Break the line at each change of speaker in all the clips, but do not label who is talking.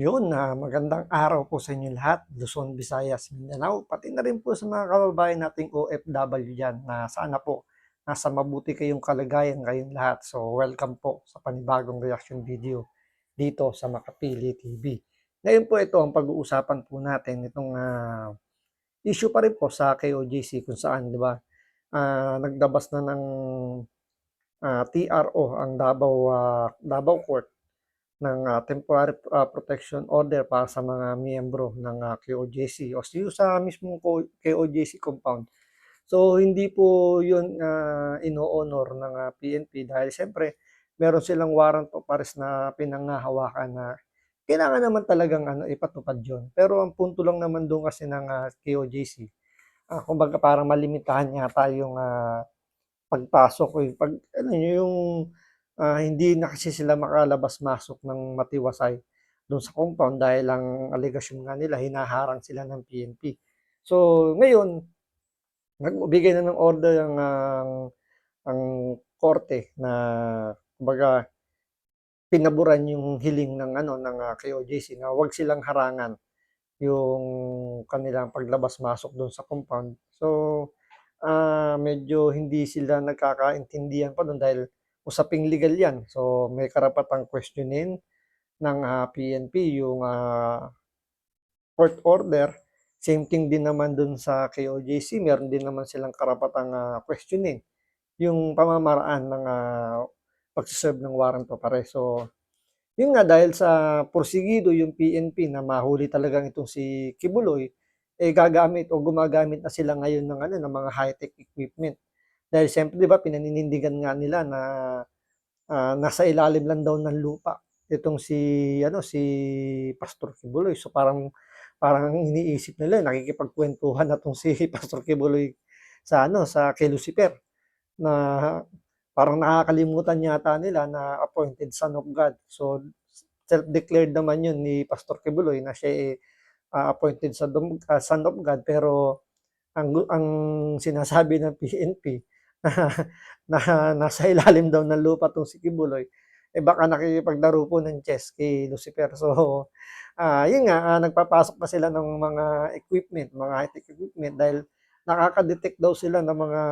Yun, magandang araw po sa inyo lahat, Luzon, Visayas, Mindanao, pati na rin po sa mga kababayan nating OFW diyan na sana po nasa mabuti kayong kalagayan kayong lahat. So, welcome po sa panibagong reaction video dito sa Makapili TV. Ngayon po ito ang pag-uusapan po natin itong issue pa rin po sa KOJC kung saan, 'di ba? Naglabas na ng TRO ang Davao Court ng temporary protection order para sa mga miyembro ng KOJC o sa mismong KOJC compound. So hindi po 'yun ino-honor ng PNP dahil siyempre meron silang warrant of arrest na pinanghahawakan na kailangan naman talagang ipatupad 'yun. Pero ang punto lang naman doon kasi ng KOJC, kumbaga parang malimitahan yata yung pagpasok o yung alam niyo yung, hindi na kasi sila makalabas-masok ng matiwasay do'n sa compound dahil ang alegasyon nga nila hinaharang sila ng PNP. So, ngayon nagbigay na ng order ang korte na kumbaga pinaburan yung hiling ng KOJC na 'wag silang harangan yung kanilang paglabas-masok do'n sa compound. So, medyo hindi sila nagkakaintindihan pa dun dahil usaping legal 'yan. So, may karapatang questionin ng PNP yung court order. Same thing din naman dun sa KOJC, meron din naman silang karapatang questionin yung pamamaraan ng pagse ng warrant of arrest. So, yun nga dahil sa porsigido yung PNP na mahuli talagang itong si Kibuloy, gagamit o gumagamit na sila ngayon ng ng mga high-tech equipment. Dahil siyempre 'di ba pinaninindigan nga nila na, nasa ilalim lang daw ng lupa itong si Pastor Kibuloy. So parang parang ang iniisip nila nakikipagkuwentuhan na 'tong si Pastor Kibuloy sa kay Lucifer na parang nakakalimutan yata nila na appointed son of God. So self-declared naman 'yun ni Pastor Kibuloy na siya, appointed son of God pero ang sinasabi ng PNP na na nasa ilalim daw ng lupa 'tong si Kibuloy, baka nakikipaglaro po ng chess kay Lucifer. So, yun nga, nagpapasok pa sila ng mga equipment, mga high-tech equipment dahil nakaka-detect daw sila ng mga,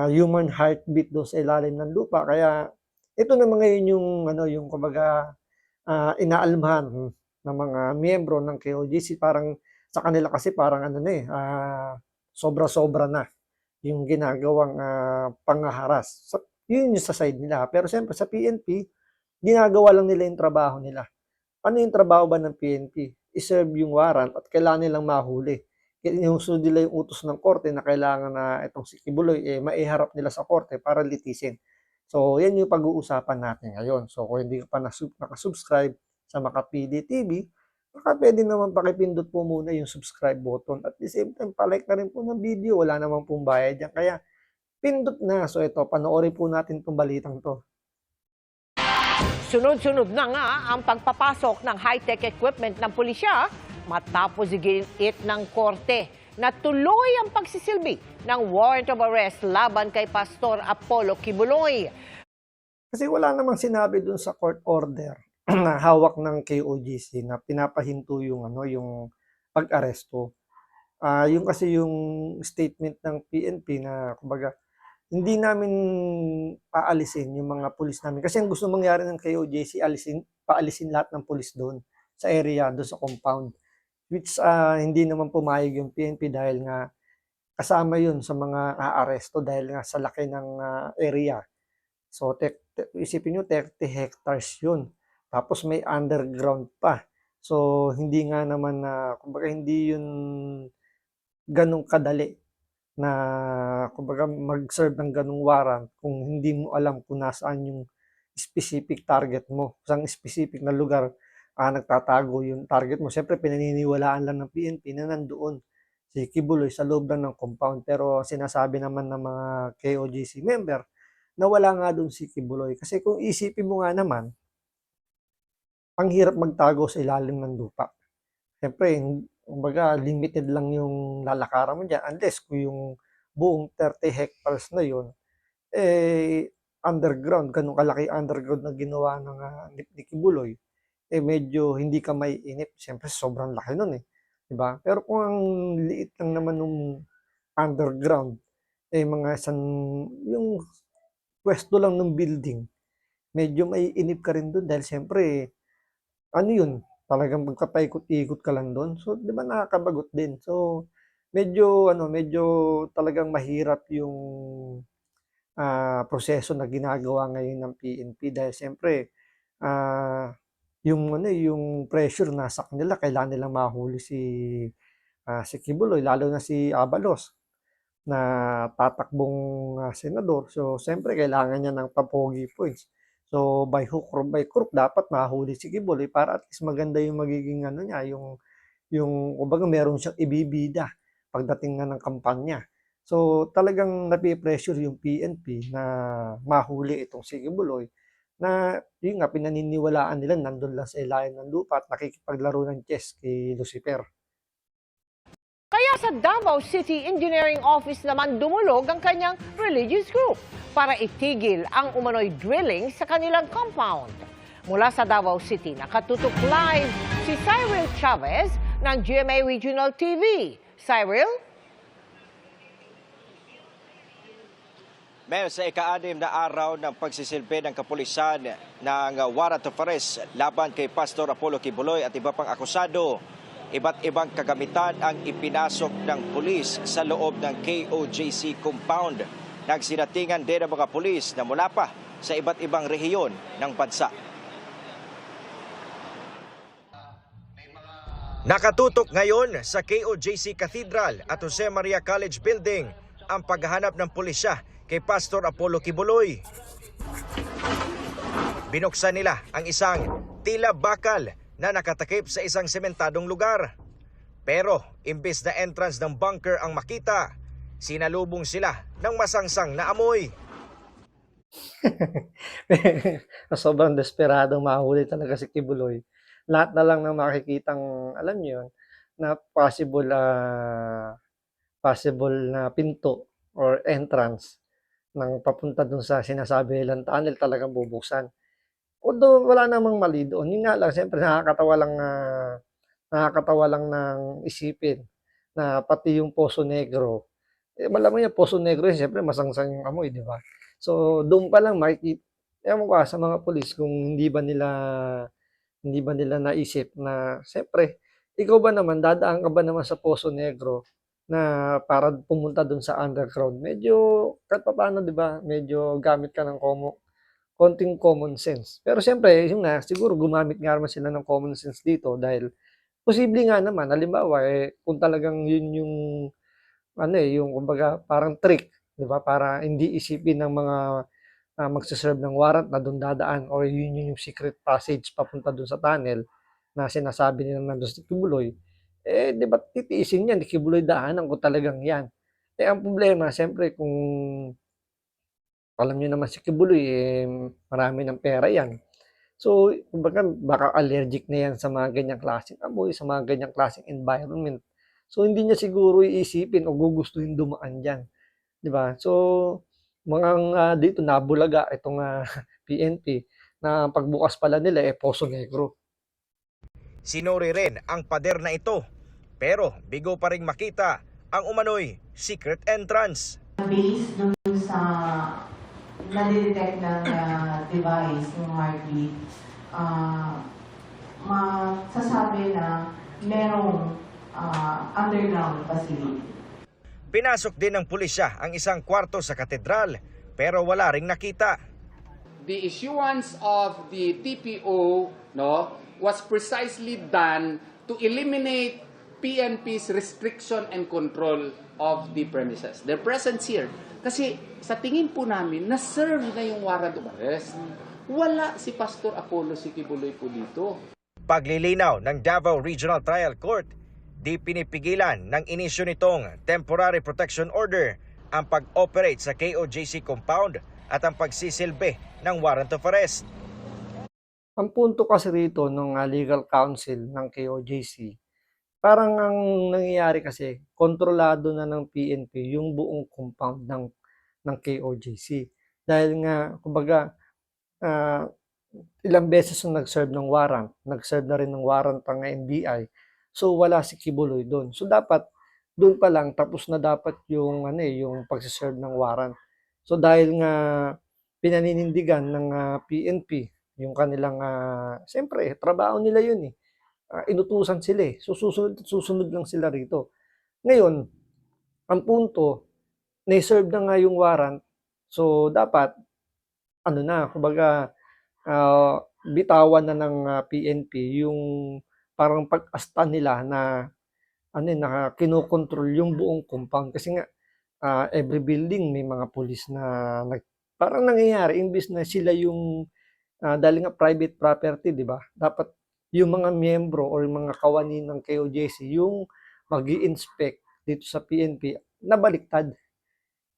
human heartbeat do'n sa ilalim ng lupa. Kaya ito naman ngayon yung yung kumbaga, inaalmahan ng mga miyembro ng KOJC. Parang sa kanila kasi parang sobra-sobra na yung ginagawang, panghaharas. So, yun yung sa side nila. Pero siyempre sa PNP, ginagawa lang nila yung trabaho nila. Ano yung trabaho ba ng PNP? I-serve yung warrant at kailangan nilang mahuli. Inusunod nila yung utos ng korte na kailangan na itong si Kibuloy, maiharap nila sa korte para litisin. So, yan yung pag-uusapan natin ngayon. So, kung hindi ka pa nakasubscribe sa Makapili TV, baka pwede naman pakipindot po muna yung subscribe button. At the same time, palike na rin po ng video. Wala naman pong bayad yan. Kaya, pindot na. So, ito, panoorin po natin itong balitang to.
Sunod-sunod na nga ang pagpapasok ng high-tech equipment ng pulisya matapos iginit ng korte na tuloy ang pagsisilbi ng warrant of arrest laban kay Pastor Apollo Kibuloy.
Kasi wala namang sinabi dun sa court order na hawak ng KOGC na pinapahinto yung yung pag-aresto. Yung kasi yung statement ng PNP na kumbaga hindi namin paalisin yung mga pulis namin. Kasi ang gusto mangyari ng KOJC, paalisin lahat ng pulis doon sa area, doon sa compound. Which hindi naman pumayag yung PNP dahil nga kasama yun sa mga aaresto dahil nga sa laki ng area. So, isipin nyo, 30 hectares yun. Tapos may underground pa. So, hindi nga naman kumbaga hindi yun ganong kadali na kumbaga mag-serve ng ganung warrant kung hindi mo alam kung nasaan yung specific target mo. Sa specific na lugar, nagtatago yung target mo. Siyempre, pinaniniwalaan lang ng PNP na nandoon si Kibuloy sa loob lang ng compound. Pero sinasabi naman ng mga KOGC member na wala nga doon si Kibuloy. Kasi kung isipin mo nga naman, ang hirap magtago sa ilalim ng lupa. Siyempre, kumbaga limited lang yung lalakaran mo diyan unless kung yung buong 30 hectares na yun, underground, gano'n kalaki underground na ginawa ng ni Kibuloy, medyo hindi ka maiinip. Siyempre sobrang laki nun, 'di ba? Pero kung ang liit lang naman nung underground, mga yung puwesto lang ng building, medyo maiinip ka rin dun dahil siyempre ano yun, talagang magpapaikot-ikot ka lang dun. So, 'di ba nakakabagot din. So, medyo talagang mahirap yung proseso na ginagawa ngayon ng PNP dahil siyempre, yung pressure nasa kanila, kailangan nilang mahuli si Kibuloy, lalo na si Abalos na tatakbong senador. So, siyempre kailangan niya ng pa-pogi points. So, by hook or by crook dapat mahuli si Kibuloy para at least maganda yung magiging ano niya, yung kumbaga meron siyang ibibida pagdating na ng kampanya. So, talagang nape-pressure yung PNP na mahuli itong si Kibuloy na yun nga pinaniniwalaan nila nandun lang sa ilalim ng lupa at nakikipaglaro ng chess kay Lucifer.
Kaya sa Davao City Engineering Office naman dumulog ang kanyang religious group para itigil ang umano'y drilling sa kanilang compound. Mula sa Davao City, nakatutok live si Cyril Chavez ng GMA Regional TV. Cyril?
Ma'am, sa ika-6 na araw ng pagsisilbi ng kapulisan ng warrant of arrest laban kay Pastor Apollo Kibuloy at iba pang akusado, iba't ibang kagamitan ang ipinasok ng pulis sa loob ng KOJC compound. Nagsinatingan din ang mga pulis na mula pa sa iba't ibang rehiyon ng bansa. Nakatutok ngayon sa KOJC Cathedral at Jose Maria College Building ang paghahanap ng pulisya kay Pastor Apollo Kibuloy. Binuksan nila ang isang tila bakal na nakatakip sa isang sementadong lugar. Pero imbes na entrance ng bunker ang makita, sinalubong sila ng masangsang na amoy.
Sobrang desperadong mahuli talaga si Kibuloy. Lahat na lang ng makikitang, alam niyo yun, na possible na pinto or entrance ng papunta dun sa sinasabi nilang tunnel talagang bubuksan. Although wala namang mali doon, yun nga lang siyempre nakakatawa lang ng isipin na pati yung Poso Negro, malamang yung Poso Negro yun siyempre masangsang yung amoy, 'di ba? So doon pa lang ewan ko sa mga pulis kung hindi ba nila naisip na siyempre, ikaw ba naman, dadaan ka ba naman sa Poso Negro na para pumunta dun sa underground? Medyo kahit papaano, 'di ba, medyo gamit ka ng konting common sense. Pero siyempre, yun nga, siguro gumamit nga naman sila ng common sense dito dahil posible nga naman, halimbawa, kung talagang yun yung, yung kumbaga parang trick, 'di ba, para hindi isipin ng mga magse-serve ng warrant na do'n dadaan or yun yung secret passage papunta do'n sa tunnel na sinasabi nilang nandun si Kibuloy, 'di ba't titiisin niyan, ni Kibuloy daanan kung talagang 'yan. Ang problema siyempre kung alam niyo naman si Kibuloy, marami ng pera 'yan. So, kumbaga baka allergic na 'yan sa mga ganyang klaseng amoy, sa mga ganyang klaseng environment. So, hindi niya siguro iisipin o gugustuhin dumaan diyan. 'Di ba? So, dito nabulaga itong, PNP na pagbukas pala nila, Poso Negro.
Sinuri rin ang pader na ito, pero bigo pa ring makita ang umano'y secret entrance.
Based dun sa nadidetect ng device, ng heartbeat, masasabi na merong underground facility.
Pinasok din ng pulisya ang isang kwarto sa katedral, pero wala ring nakita.
The issuance of the TPO was precisely done to eliminate PNP's restriction and control of the premises. Their presence here. Kasi sa tingin po namin, na-serve na yung warrant of arrest. Wala si Pastor Apollo Kibuloy po dito.
Paglilinaw ng Davao Regional Trial Court, di pinipigilan ng inisyu nitong Temporary Protection Order ang pag-operate sa KOJC compound at ang pagsisilbi ng warrant of arrest.
Ang punto kasi rito ng legal counsel ng KOJC, parang ang nangyayari kasi kontrolado na ng PNP yung buong compound ng KOJC. Dahil nga kumbaga ilang beses yung nag-serve ng warrant, nag-serve na rin ng warrant ang NBI. So wala si Kibuloy doon. So dapat doon pa lang tapos na dapat yung yung pagse-serve ng warrant. So dahil nga pinaninindigan ng PNP yung kanilang siyempre trabaho nila yun eh. Inutusan sila eh. So susunod lang sila rito. Ngayon, ang punto, na-serve na nga yung warrant. So dapat kumbaga bitawan na ng PNP yung parang pag-asta nila na na kinokontrol yung buong compound kasi nga every building may mga pulis na parang nangyayari imbis na sila yung dahil nga private property, di ba? Dapat yung mga miyembro or yung mga kawani ng KOJC yung mag-i-inspect dito sa PNP na baliktad.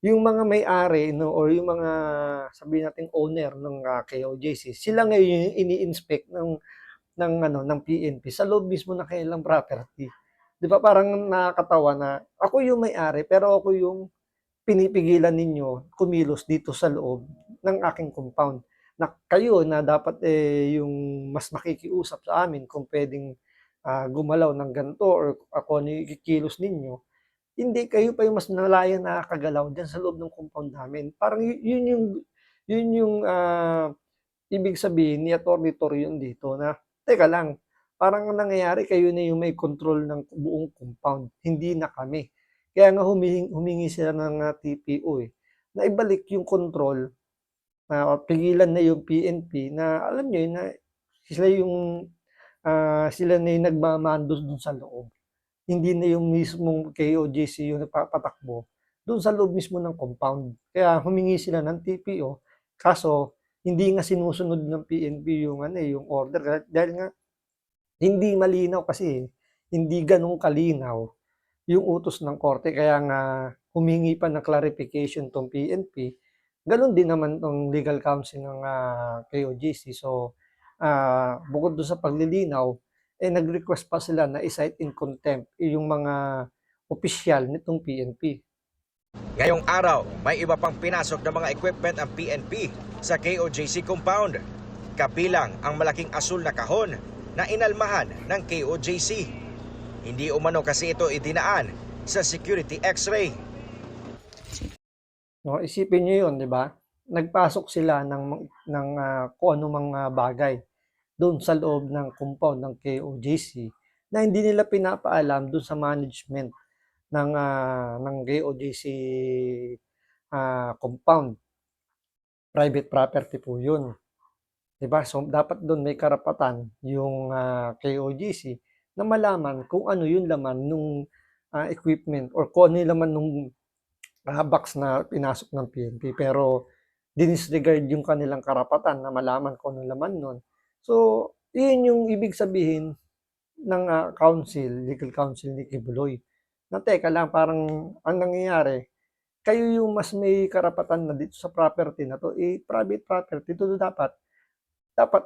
Yung mga may-ari no or yung mga sabihin nating owner ng KOJC, sila ngayon yung ini-inspect ng PNP sa loob mismo ng kanilang property. 'Di ba parang nakakatawa na ako yung may-ari pero ako yung pinipigilan ninyo kumilos dito sa loob ng aking compound. Na kayo na dapat yung mas makikiusap sa amin kung pwedeng gumalaw ng ganito or ako ano yung ikikilos ninyo, hindi kayo pa yung mas malaya nakakagalaw diyan sa loob ng compound namin. Parang yun yung ibig sabihin ni Atty. Torion dito na, teka lang, parang ang nangyayari kayo na yung may control ng buong compound, hindi na kami. Kaya nga humingi sila ng TPO na ibalik yung control, pigilan na yung PNP na alam nyo yun na sila na yung nagmamando dun sa loob. Hindi na yung mismong KOJC yung napapatakbo doon sa loob mismo ng compound. Kaya humingi sila ng TPO, kaso hindi nga sinusunod ng PNP yung order dahil nga hindi malinaw kasi hindi ganun kalinaw yung utos ng korte kaya nga humingi pa ng clarification tong PNP. Ganun din naman tong legal counsel ng KOJC. So bukod doon sa paglilinaw, nag-request pa sila na i-cite in contempt yung mga opisyal nitong PNP.
Ngayong araw, may iba pang pinasok na mga equipment ang PNP sa KOJC compound. Kabilang ang malaking asul na kahon na inalmahan ng KOJC. Hindi umano kasi ito idinaan sa security x-ray.
No, isipin niyo 'yon, 'di ba? Nagpasok sila ng kung anumang bagay doon sa loob ng compound ng KOJC na hindi nila pinapaalam doon sa management ng KOJC compound. Private property po 'yun. 'Di ba? So dapat doon may karapatan yung KOJC na malaman kung ano yung laman nung equipment or kung ano yung laman nung box na pinasok ng PNP pero dinisregard yung kanilang karapatan na malaman kung anong laman nun. So, yun yung ibig sabihin ng legal counsel ni Kibuloy. Na teka lang, parang ang nangyayari, kayo yung mas may karapatan na dito sa property na to, private property, ito dapat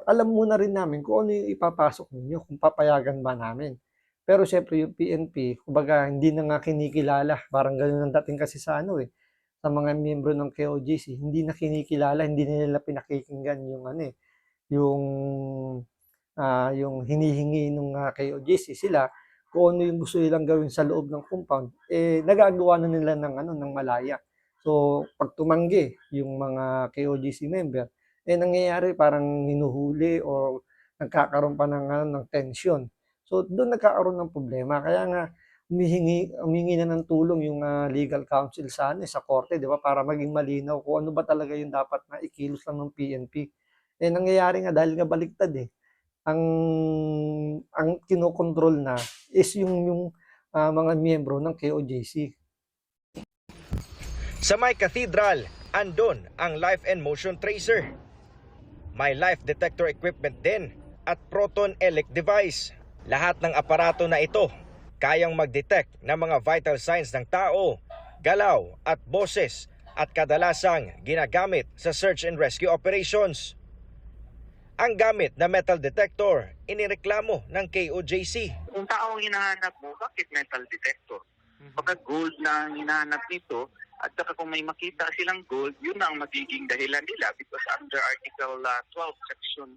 alam muna rin namin kung ano yung ipapasok ninyo, kung papayagan ba namin. Pero syempre yung PNP, kumbaga hindi na nga kinikilala, parang gano'n ang dating kasi sa sa mga miyembro ng KOJC, hindi na kinikilala, hindi na nila pinakikinggan yung hinihingi ng KOJC sila kung ano yung gusto nilang gawin sa loob ng compound, nagagawa na nila ng malaya. So, pag tumanggi yung mga KOJC member, nangyayari parang hinuhuli or nagkakaroon pa ng tension. So, doon nagkakaroon ng problema. Kaya nga, humingi na ng tulong yung legal counsel sa korte, di ba? Para maging malinaw kung ano ba talaga yung dapat na ikilos lang ng PNP. Nangyayari nga dahil nga baliktad ang kinokontrol na is yung mga miyembro ng KOJC.
Sa may cathedral, andon ang life and motion tracer. May life detector equipment din at proton elect device. Lahat ng aparato na ito kayang mag-detect ng mga vital signs ng tao, galaw at boses at kadalasang ginagamit sa search and rescue operations. Ang gamit na metal detector, inireklamo ng KOJC.
Kung tao ang hinahanap mo, bakit metal detector? Pagka gold na ang hinahanap nito, At saka kung may makita silang gold, yun ang magiging dahilan nila because under Article 12, Section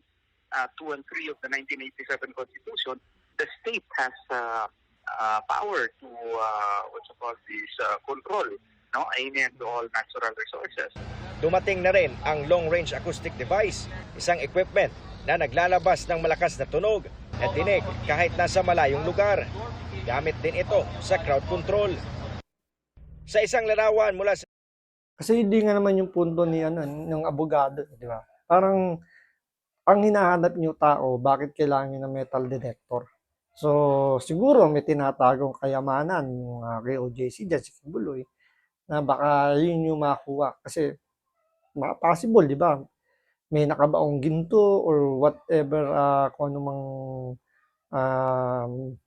2 and 3 of the 1987 Constitution, the state has power to control, no, amen to all natural resources.
Dumating na rin ang long-range acoustic device, isang equipment na naglalabas ng malakas na tunog at dinig kahit nasa malayong lugar. Gamit din ito sa crowd control. Sa isang larawan mula sa
Kasi hindi nga naman yung punto ni ng abogado, di ba? Parang ang hinahanap niyo tao, bakit kailangan niyo ng metal detector? So, siguro may tinatagong kayamanan yung kay OJC dyan, si Kibuloy, na baka yun yung makuha. Kasi, possible, di ba? May nakabaong ginto or whatever, kung anumang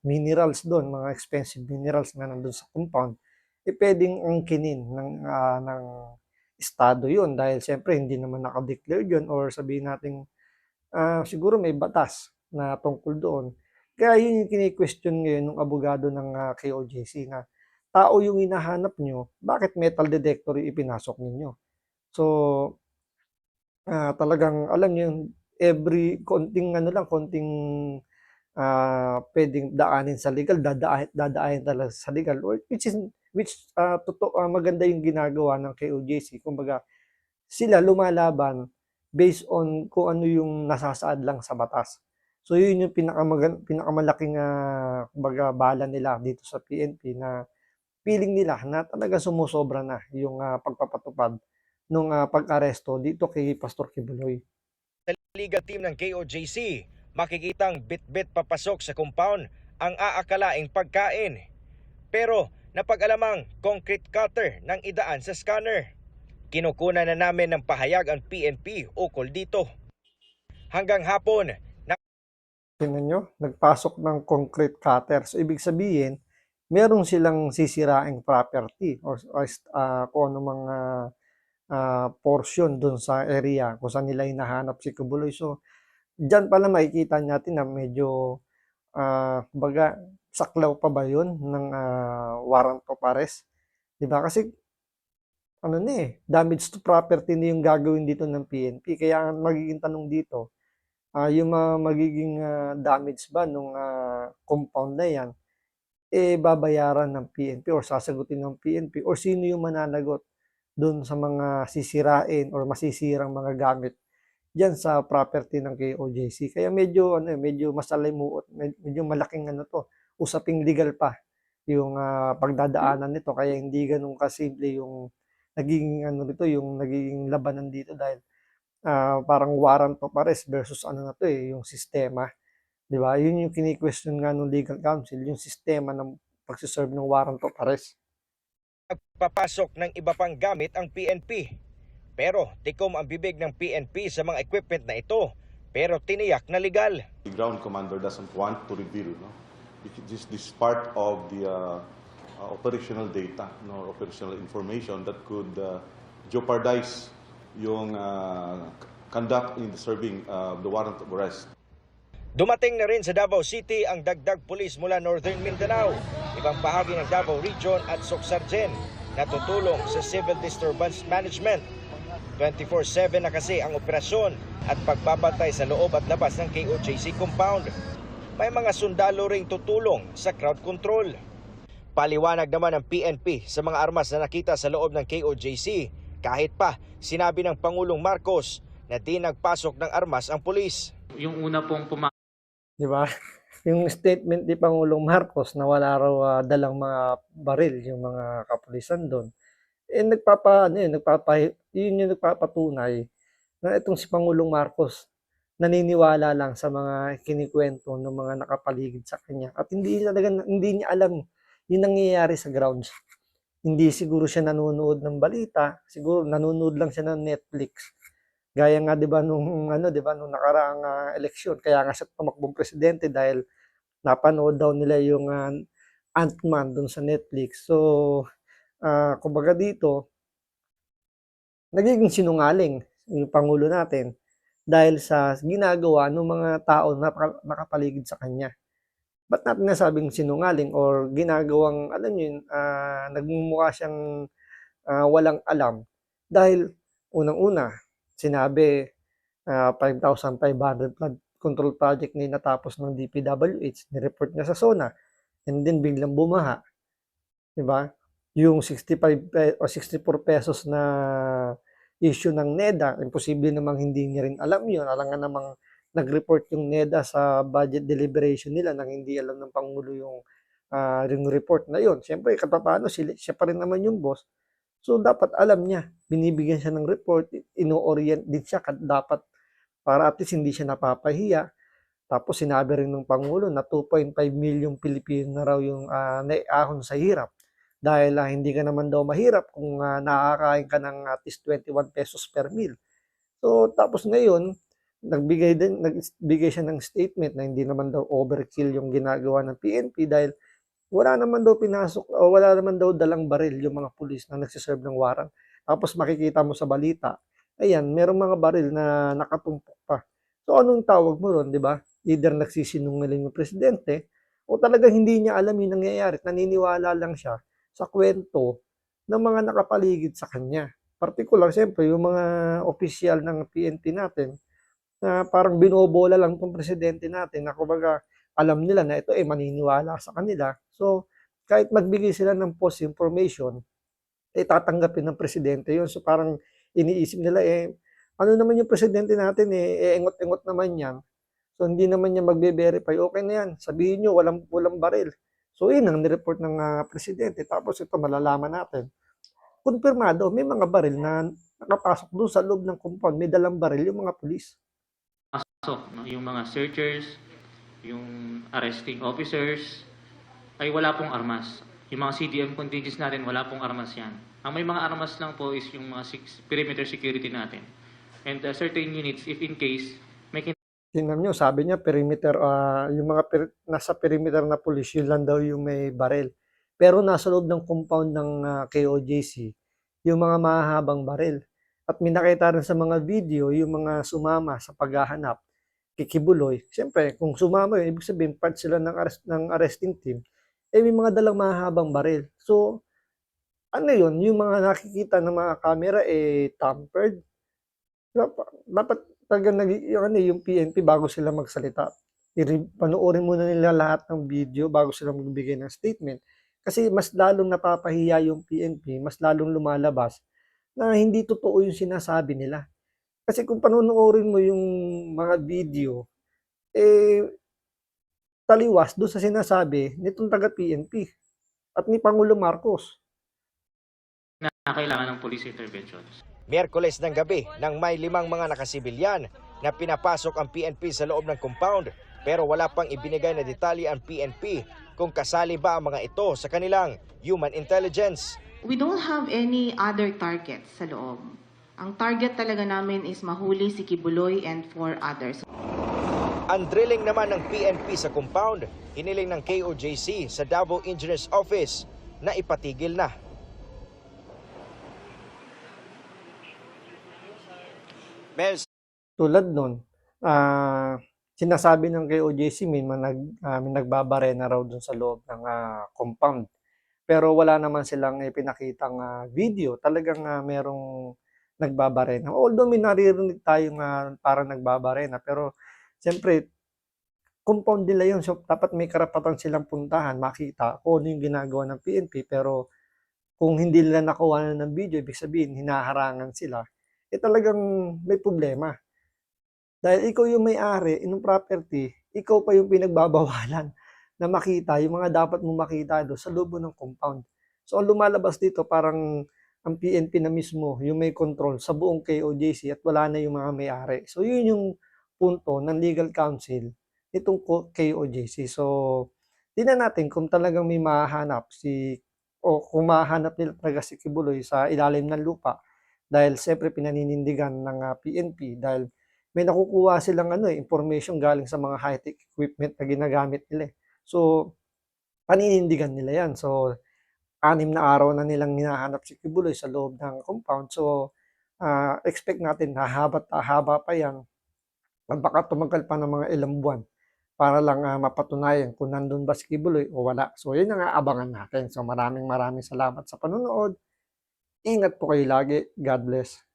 minerals doon, mga expensive minerals na nandun sa compound, pwedeng angkinin ng estado yun dahil siyempre hindi naman nakadeclare yun or sabihin natin siguro may batas na tungkol doon. Kaya yun yung kini-question ngayon ng abogado ng KOJC na tao yung hinahanap nyo, bakit metal detector yung ipinasok ninyo? So, talagang alam nyo yung every konting konting pwedeng daanin sa legal, dadaanin talaga sa legal, or maganda yung ginagawa ng KOJC. Kumbaga, sila lumalaban based on kung ano yung nasasaad lang sa batas. So, yun yung pinakamalaking kumbaga, bala nila dito sa PNP na feeling nila na talaga sumusobra na yung pagpapatupad ng pag-aresto dito kay Pastor Kibuloy.
legal team ng KOJC, makikitang bit-bit papasok sa compound ang aakalaing pagkain. Pero napag-alamang concrete cutter ng idaan sa scanner. Kinukunan na namin ng pahayag ang PNP ukol dito. Hanggang hapon,
Tingnan nyo, nagpasok ng concrete cutter. So, ibig sabihin, meron silang sisiraing property or kung ano mga portion dun sa area kung saan nila hinahanap si Kibuloy. So, dyan pala makikita natin na medyo kumbaga, saklaw pa ba yun ng warrant of arrest? Diba? Kasi damage to property na yung gagawin dito ng PNP. Kaya ang magiging tanong dito, yung magiging damage ba nung compound na yan, babayaran ng PNP or sasagutin ng PNP or sino yung mananagot doon sa mga sisirain or masisirang mga gamit diyan sa property ng KOJC. Kaya medyo masalimuot, medyo malaking usaping legal pa yung pagdadaanan nito. Kaya hindi ganun kasimple yung naging yung naging labanan dito dahil parang warrant of arrest versus yung sistema. 'Di ba? Yun yung kini-question nga ng legal counsel, yung sistema ng pagsiserve ng warrant of arrest.
nagpapasok ng iba pang gamit ang PNP. Pero tikom ang bibig ng PNP sa mga equipment na ito. Pero tiniyak na legal.
The ground commander doesn't want to reveal, no? This part of the operational data, no, operational information that could jeopardize yung conduct in the serving the warrant of arrest.
Dumating na rin sa Davao City ang dagdag pulis mula Northern Mindanao, ibang bahagi ng Davao Region at Socsargen na tutulong sa civil disturbance management. 24/7 na kasi ang operasyon at pagbabantay sa loob at labas ng KOJC compound. May mga sundalo ring tutulong sa crowd control. Paliwanag naman ng PNP sa mga armas na nakita sa loob ng KOJC, kahit pa sinabi ng Pangulong Marcos na di nagpasok ng armas ang pulis.
Yung una pong
Di ba? Yung statement ni Pangulong Marcos na wala raw dalang mga baril yung mga kapulisan doon. Yun yung nagpapatunay na itong si Pangulong Marcos naniniwala lang sa mga kinikwento ng mga nakapaligid sa kanya. At hindi niya alam yung nangyayari sa grounds. Hindi siguro siya nanonood ng balita, siguro nanonood lang siya ng Netflix. Gaya nga 'di ba nung nakaraang eleksyon, kaya nga siya tumakbong presidente dahil napanood daw nila yung Ant-Man doon sa Netflix. So, kumbaga dito, nagiging sinungaling yung Pangulo natin dahil sa ginagawa ng mga tao na nakapaligid sa kanya. Ba't natin nasabing sinungaling or ginagawang, nagmumukha siyang walang alam. Dahil unang-una, sinabi 5,500 flood control project na natapos ng DPWH, ni-report niya sa SONA, and then biglang bumaha, 'di ba? Yung 65 o 64 pesos na issue ng NEDA, imposible namang hindi niya rin alam yun. Alam nga namang nag-report yung NEDA sa budget deliberation nila nang hindi alam ng Pangulo yung report na yun. Siyempre, paano siya pa rin naman yung boss. So, dapat alam niya. Binibigyan siya ng report, ino-orient din siya dapat para at least hindi siya napapahiya. Tapos sinabi rin ng Pangulo na 2.5 million Pilipino na raw yung naiahon sa hirap. Dahil hindi ka naman daw mahirap kung nakakain ka ng at least 21 pesos per meal. So tapos ngayon, nagbigay siya ng statement na hindi naman daw overkill yung ginagawa ng PNP dahil wala naman daw pinasok o wala naman daw dalang baril yung mga pulis na nagsiserve ng warrant. Tapos makikita mo sa balita, ayan, merong mga baril na nakatumpok pa. So anong tawag mo ron, di ba? Either nagsisinungaling yung presidente o talagang hindi niya alam yung nangyayari. Naniniwala lang siya sa kwento ng mga nakapaligid sa kanya. Particular, siyempre, yung mga opisyal ng PNP natin na parang binobola lang itong presidente natin na kumbaga alam nila na ito maniniwala sa kanila. So, kahit magbigay sila ng false information, tatanggapin ng presidente yun. So, parang iniisip nila, ano naman yung presidente natin, engot-engot naman yan. So, hindi naman niya magbe-verify. Okay na yan. Sabihin nyo, walang baril. So, yun ang nireport ng presidente. Tapos ito, malalaman natin. Kumpirmado, may mga baril na nakapasok doon sa loob ng compound. May dalang baril yung mga pulis.
No? Yung mga searchers, yung arresting officers, ay wala pong armas. Yung mga CDM contingents natin, wala pong armas yan. Ang may mga armas lang po is yung mga perimeter security natin. And certain units, if in case, may
Tingnan nyo, sabi niya, perimeter, yung mga nasa perimeter na pulis, yun lang daw yung may baril. Pero nasa loob ng compound ng KOJC, yung mga mahahabang baril. At may nakita rin sa mga video, yung mga sumama sa paghahanap, kikibuloy. Siyempre, kung sumama yun, ibig sabihin, part sila ng arresting team, may mga dalang mahahabang baril. So, ano yun, yung mga nakikita ng mga camera, tampered. Dapat talagang yung PNP bago sila magsalita. Panoorin muna nila lahat ng video bago sila magbigay ng statement. Kasi mas lalong napapahiya yung PNP, mas lalong lumalabas na hindi totoo yung sinasabi nila. Kasi kung panonoorin mo yung mga video, taliwas doon sa sinasabi nitong taga-PNP at ni Pangulo Marcos.
na kailangan ng police interventions.
Miyerkules ng gabi nang may 5 mga nakasibilyan na pinapasok ang PNP sa loob ng compound pero wala pang ibinigay na detalye ang PNP kung kasali ba ang mga ito sa kanilang human intelligence.
We don't have any other targets sa loob. Ang target talaga namin is mahuli si Kibuloy and 4 others.
Ang drilling naman ng PNP sa compound, hiniling ng KOJC sa Davao Engineers Office na ipatigil na.
Tulad nun, sinasabi ng KOJC may nagbabare na raw dun sa loob ng compound. Pero wala naman silang ipinakitang video. Talagang merong nagbabare na. Although may naririnig tayong parang nagbabare na. Pero siyempre, compound nila yun. So dapat may karapatan silang puntahan, makita kung ano yung ginagawa ng PNP. Pero kung hindi nila nakuha na ng video, ibig sabihin, hinaharangan sila. Talagang may problema. Dahil ikaw yung may-ari ng property, ikaw pa yung pinagbabawalan na makita yung mga dapat mong makita doon sa loob ng compound. So ang lumalabas dito parang ang PNP na mismo yung may control sa buong KOJC at wala na yung mga may-ari. So yun yung punto ng legal counsel nitong KOJC. So tingnan natin kung talagang may mahahanap o kung mahahanap nila talaga si Kibuloy sa ilalim ng lupa. Dahil siyempre pinaninindigan ng PNP dahil may nakukuha silang information galing sa mga high-tech equipment na ginagamit nila. So, paninindigan nila yan. So, 6 na araw na nilang hinahanap si Kibuloy sa loob ng compound. So, expect natin haba pa yan. Baka tumagal pa ng mga ilang buwan para lang mapatunayan kung nandun ba si Kibuloy o wala. So, yun ang aabangan natin. So, maraming salamat sa panonood. Ingat po kayo lagi. God bless.